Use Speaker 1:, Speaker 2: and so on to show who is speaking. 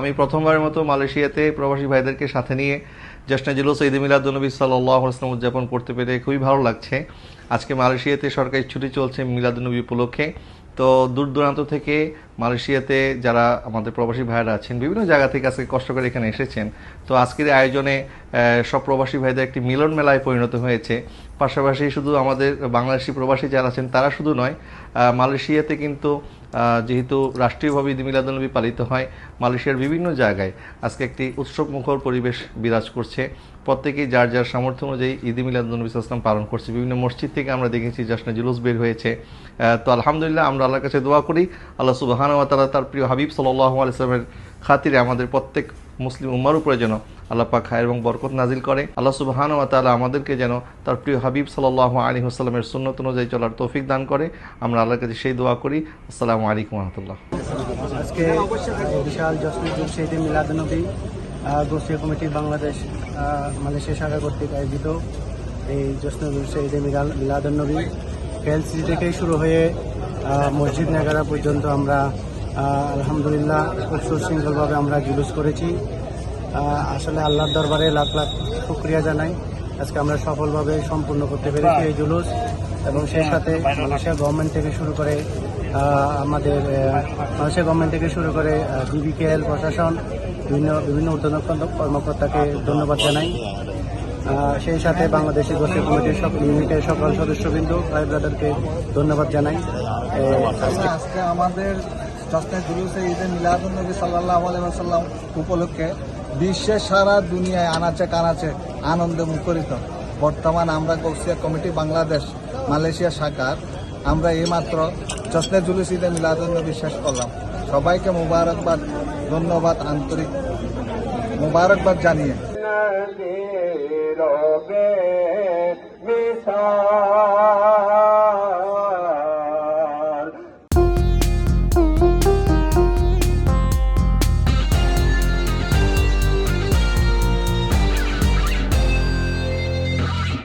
Speaker 1: আমি প্রথমবারের মতো মালয়েশিয়াতে প্রবাসী ভাইদেরকে সাথে নিয়ে জশ্নে জুলুস ঈদ মিলাদুন্নবী সাল্লাল্লাহু আলাইহি ওয়াসাল্লাম উদযাপন করতে পেরে খুবই ভালো লাগছে। আজকে মালয়েশিয়াতে সরকারি ছুটি চলছে মিলাদুন্নবী উপলক্ষে। তো দূর দূরান্ত থেকে মালয়েশিয়াতে যারা আমাদের প্রবাসী ভাইয়েরা আছেন বিভিন্ন জায়গা থেকে আজকে কষ্ট করে এখানে এসেছেন। তো আজকের এই আয়োজনে সব প্রবাসী ভাইদের একটি মিলন মেলায় পরিণত হয়েছে। পাশাপাশি শুধু আমাদের বাংলাদেশি প্রবাসী যারা আছেন তারা শুধু নয়, মালয়েশিয়াতে কিন্তু যেহেতু রাষ্ট্রীয়ভাবে ঈদ মিলাদুন্নবী পালিত হয়, মালয়েশিয়ার বিভিন্ন জায়গায় আজকে একটি উৎসবমুখর পরিবেশ বিরাজ করছে। প্রত্যেকেই যার যার সামর্থ্য অনুযায়ী ঈদ মিলাদুন্নবী ইসলাম পালন করছে। বিভিন্ন মসজিদ থেকে আমরা দেখেছি জশ্নে জুলুস বের হয়েছে। তো আলহামদুলিল্লাহ আমরা আল্লাহর কাছে দোয়া করি আল্লাহ সুবহানাহু ওয়া তাআলা তার প্রিয় হাবিব সাল্লাল্লাহু আলাইহি ওয়াসাল্লামের খাতিরে আমাদের প্রত্যেক মুসলিম উম্মার উপরে যেন আল্লাহ পাক খায়ের এবং বরকত নাজিল করে। আল্লাহ সুবহানাহু ওয়া তাআলা আমাদেরকে যেন তার প্রিয় হাবিব সাল্লাল্লাহু আলাইহি ওয়াসাল্লামের সুন্নত অনুযায়ী চলার তৌফিক দান করে। আমরা আল্লাহর কাছে সেই দোয়া করি। আসসালামু আলাইকুম ওয়া রাহমাতুল্লাহ।
Speaker 2: আজকে বিশাল জশ্নে জুলুস ঈদ মিলাদুন্নবী গোষ্ঠী কমিটি বাংলাদেশ মালয়েশিয়া শাখা কর্তৃক আয়োজিত এই জশ্নে জুলুস ঈদ মিলাদুন্নবী কেএলসি থেকেই শুরু হয়ে মসজিদ নেগারা পর্যন্ত আমরা আলহামদুলিল্লাহ খুব সুশৃঙ্খলভাবে আমরা জুলুস করেছি। আসলে আল্লাহর দরবারে লাখ লাখ শুকরিয়া জানাই, আজকে আমরা সফলভাবে সম্পূর্ণ করতে পেরেছি এই জুলুস। এবং সেই সাথে মালয়েশিয়া গভর্নমেন্ট থেকে শুরু করে আমাদের মালয়েশিয়া গভর্নমেন্ট থেকে শুরু করে বিবিকেএল প্রশাসন বিভিন্ন ঊর্ধ্বতন কর্মকর্তাকে ধন্যবাদ জানাই। সেই সাথে বাংলাদেশি গোষ্ঠী কমিটির ইউনিটের সকল সদস্যবৃন্দ ভাই ব্রাদারকে ধন্যবাদ জানাই।
Speaker 3: আজকে আমাদের জশ্নে জুলুসে ঈদে মিলাদুন্নবী সাল্লাল্লাহু আলাইহি ওয়াসাল্লাম উপলক্ষে বিশ্বের সারা দুনিয়ায় আনাচে কানাচে আনন্দে মুখরিত। বর্তমান আমরা গৌসিয়া কমিটি বাংলাদেশ মালয়েশিয়া শাখার আমরা এইমাত্র জশ্নে জুলুস ঈদে মিলাদুন্নবী শেষ করলাম। সবাইকে মুবারকবাদ, ধন্যবাদ, আন্তরিক মুবারকবাদ জানিয়ে